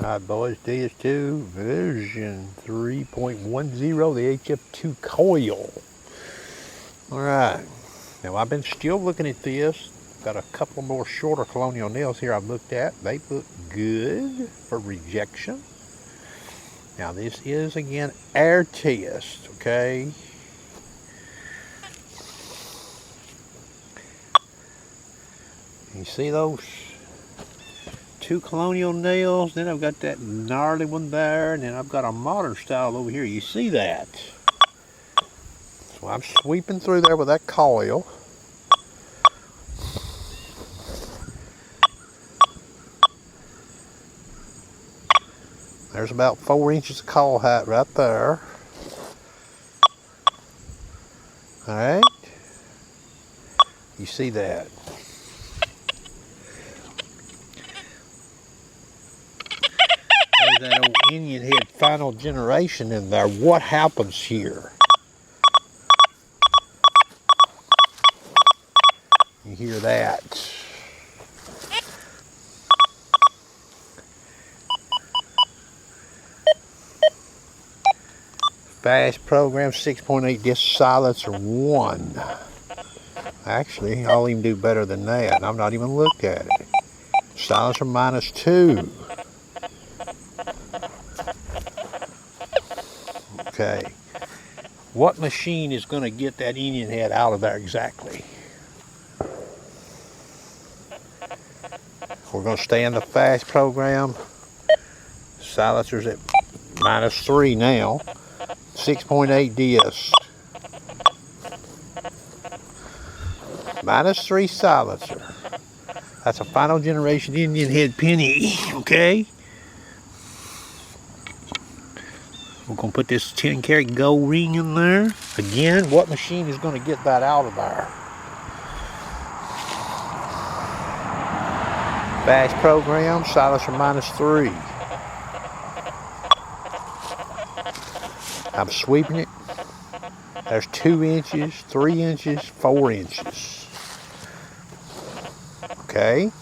Alright boys, DS2 version 3.10, the HF2 Coil. Alright, now I've been still looking at this. Got a couple more shorter colonial nails here I've looked at. They look good for rejection. Now this is again air test, okay? You see those two colonial nails? Then I've got that gnarly one there, and then I've got a modern style over here. You see that? So I'm sweeping through there with that coil. There's about 4 inches of coil height right there. Alright. You see that? There's that old Indian head final generation in there. What happens here? You hear that? Fast program 6.8 disc silencer 1. Actually, I'll even do better than that. I've not even looked at it. Silencer -2. Okay. What machine is going to get that Indian head out of there exactly? We're going to stay in the fast program. Silencer's at -3 now. 6.8 disc. -3 silencer. That's a final generation Indian head penny, okay? We're going to put this 10-karat gold ring in there. Again, what machine is going to get that out of there? Fast program, silencer -3. I'm sweeping it. There's 2 inches, 3 inches, 4 inches. Okay.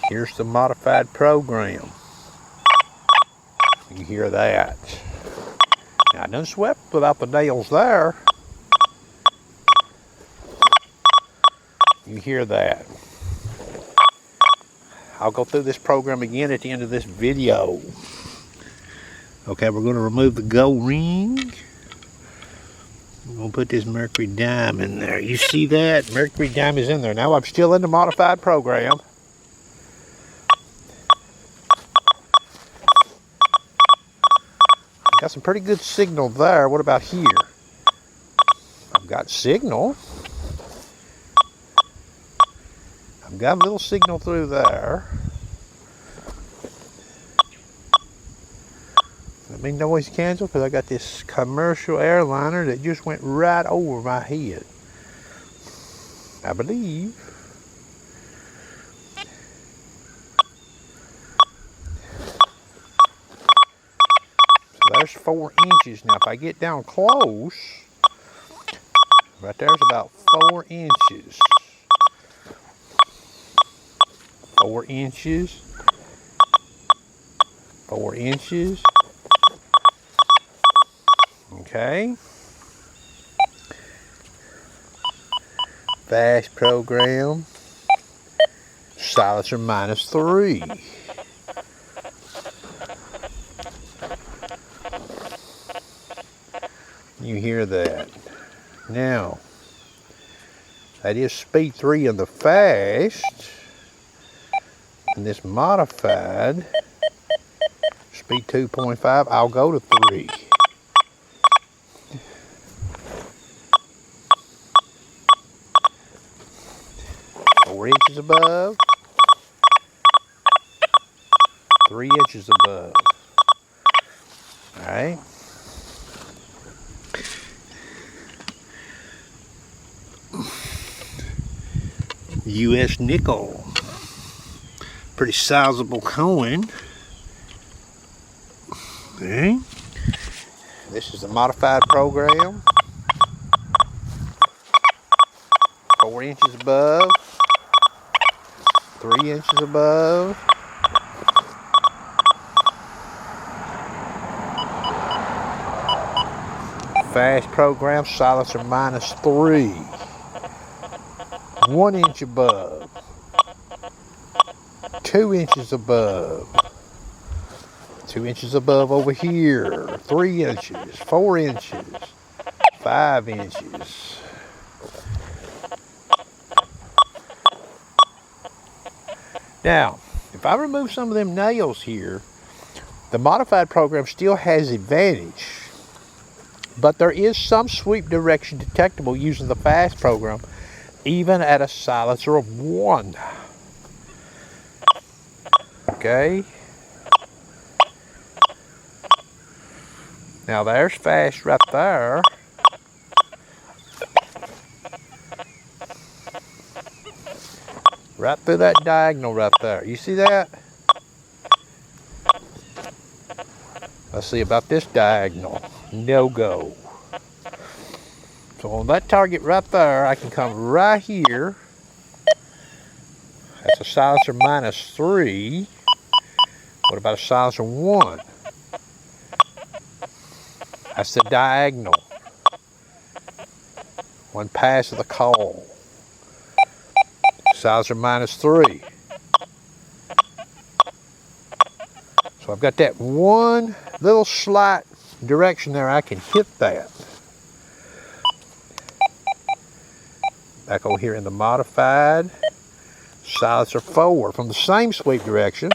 Here's the modified program. You hear that? Now I done swept without the nails there. You hear that? I'll go through this program again at the end of this video. Okay, we're going to remove the gold ring. We're going to put this mercury dime in there. You see that? Mercury dime is in there. Now I'm still in the modified program. Got some pretty good signal there. What about here? I've got signal. I've got a little signal through there. Let me noise cancel because I got this commercial airliner that just went right over my head. I believe. There's 4 inches. Now if I get down close, right there's about 4 inches. 4 inches. 4 inches. Okay. Fast program. Silencer -3. You hear that? Now, that is speed 3 in the fast, and this modified speed 2.5. I'll go to 3. Four inches above, 3 inches above. All right. U.S. nickel. Pretty sizable coin. Okay. This is the modified program. 4 inches above. 3 inches above. fast program, silencer -3. 1 inch above. 2 inches above. 2 inches above over here. 3 inches. 4 inches. 5 inches. Now, if I remove some of them nails here, the modified program still has advantage, but there is some sweep direction detectable using the fast program, even at a silencer of 1. Okay. Now there's fast right there. Right through that diagonal right there. You see that? Let's see about this diagonal. No go. So on that target right there, I can come right here. That's a silencer -3. What about a silencer 1? That's the diagonal. One pass of the coil. Silencer -3. So I've got that one little slight direction there. I can hit that. Back over here in the modified. Silencer 4 from the same sweep direction.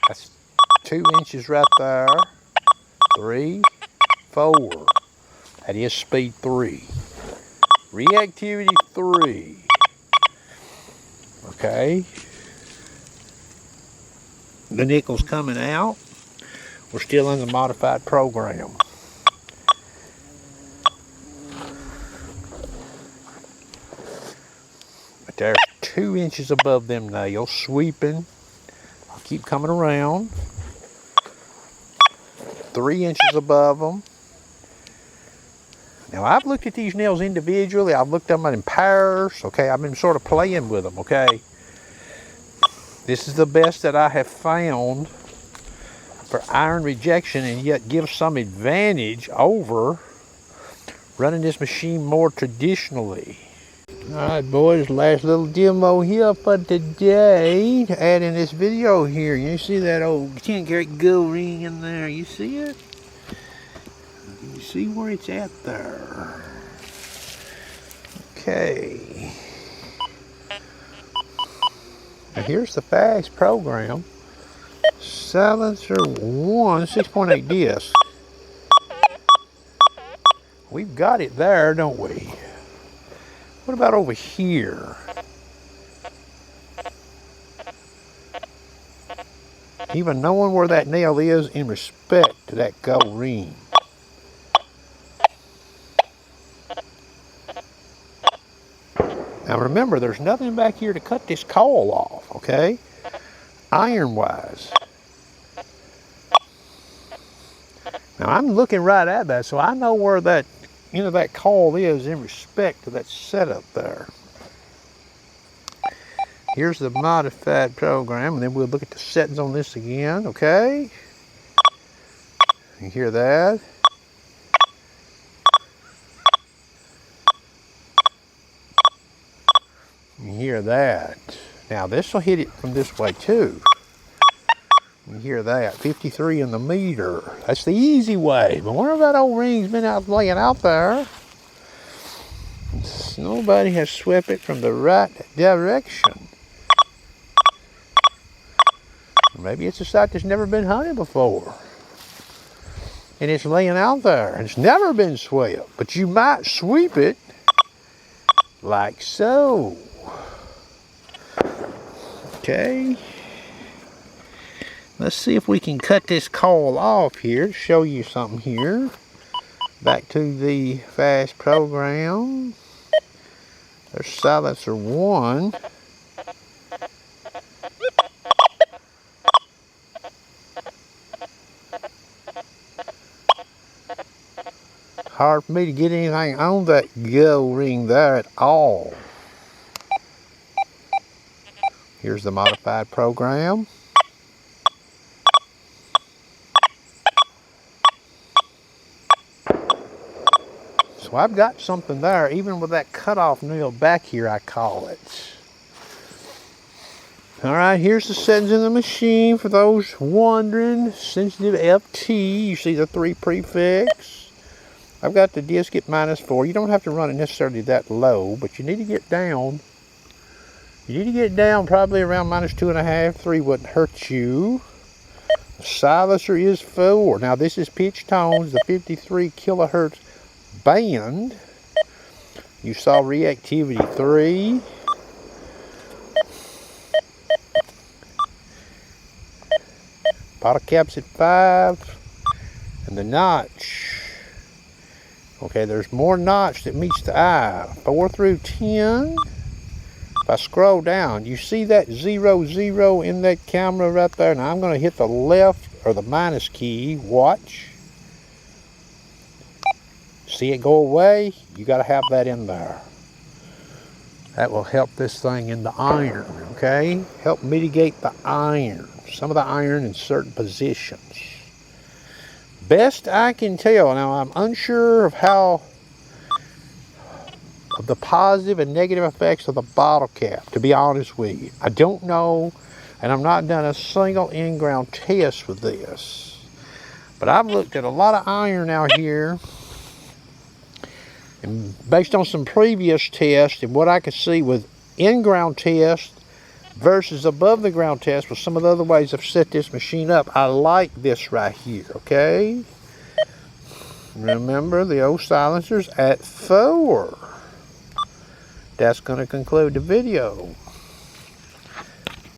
That's 2 inches right there. 3, 4. That is speed 3. Reactivity 3. Okay. The nickel's coming out. We're still in the modified program. But there's 2 inches above them nails, sweeping. I'll keep coming around. 3 inches above them. Now I've looked at these nails individually. I've looked at them in pairs. Okay, I've been sort of playing with them. Okay. This is the best that I have found for iron rejection, and yet gives some advantage over running this machine more traditionally. Alright boys, last little demo here for today. Adding this video here. You see that old 10-karat gold ring in there? You see it? You see where it's at there? Okay. Now here's the fast program. Silencer 1, 6.8 disc. We've got it there, don't we? What about over here? Even knowing where that nail is in respect to that gold ring. Now remember, there's nothing back here to cut this coil off, okay? Iron-wise. Now I'm looking right at that, so I know where that, that coil is in respect to that setup there. Here's the modified program, and then we'll look at the settings on this again, okay? You hear that? You hear that. Now this will hit it from this way too. You hear that. 53 in the meter. That's the easy way. But where that old ring's been out laying out there, nobody has swept it from the right direction. Maybe it's a site that's never been hunted before. And it's laying out there. And it's never been swept. But you might sweep it like so. Okay. Let's see if we can cut this coil off here to show you something here. Back to the fast program. There's silencer 1. Hard for me to get anything on that gold ring there at all. Here's the modified program. So I've got something there, even with that cutoff nail back here, I call it. All right, here's the settings in the machine for those wondering. Sensitive FT, you see the 3 prefix. I've got the disc at -4. You don't have to run it necessarily that low, but you need to get down. You need to get down probably around -2.5, 3 wouldn't hurt you. The silencer is 4. Now this is pitch tones, the 53 kilohertz band. You saw reactivity 3. Bottle caps at 5. And the notch. Okay, there's more notch that meets the eye. 4 through 10. If I scroll down, you see that 0, 0 in that camera right there. Now I'm going to hit the left or the minus key. Watch. See it go away? You got to have that in there. That will help this thing in the iron, okay? Help mitigate the iron. Some of the iron in certain positions. Best I can tell. Now I'm unsure of the positive and negative effects of the bottle cap, to be honest with you. I don't know, and I've not done a single in-ground test with this. But I've looked at a lot of iron out here, and based on some previous tests and what I could see with in-ground tests versus above the ground test with some of the other ways I've set this machine up, I like this right here, okay? Remember the old silencers at 4. That's going to conclude the video.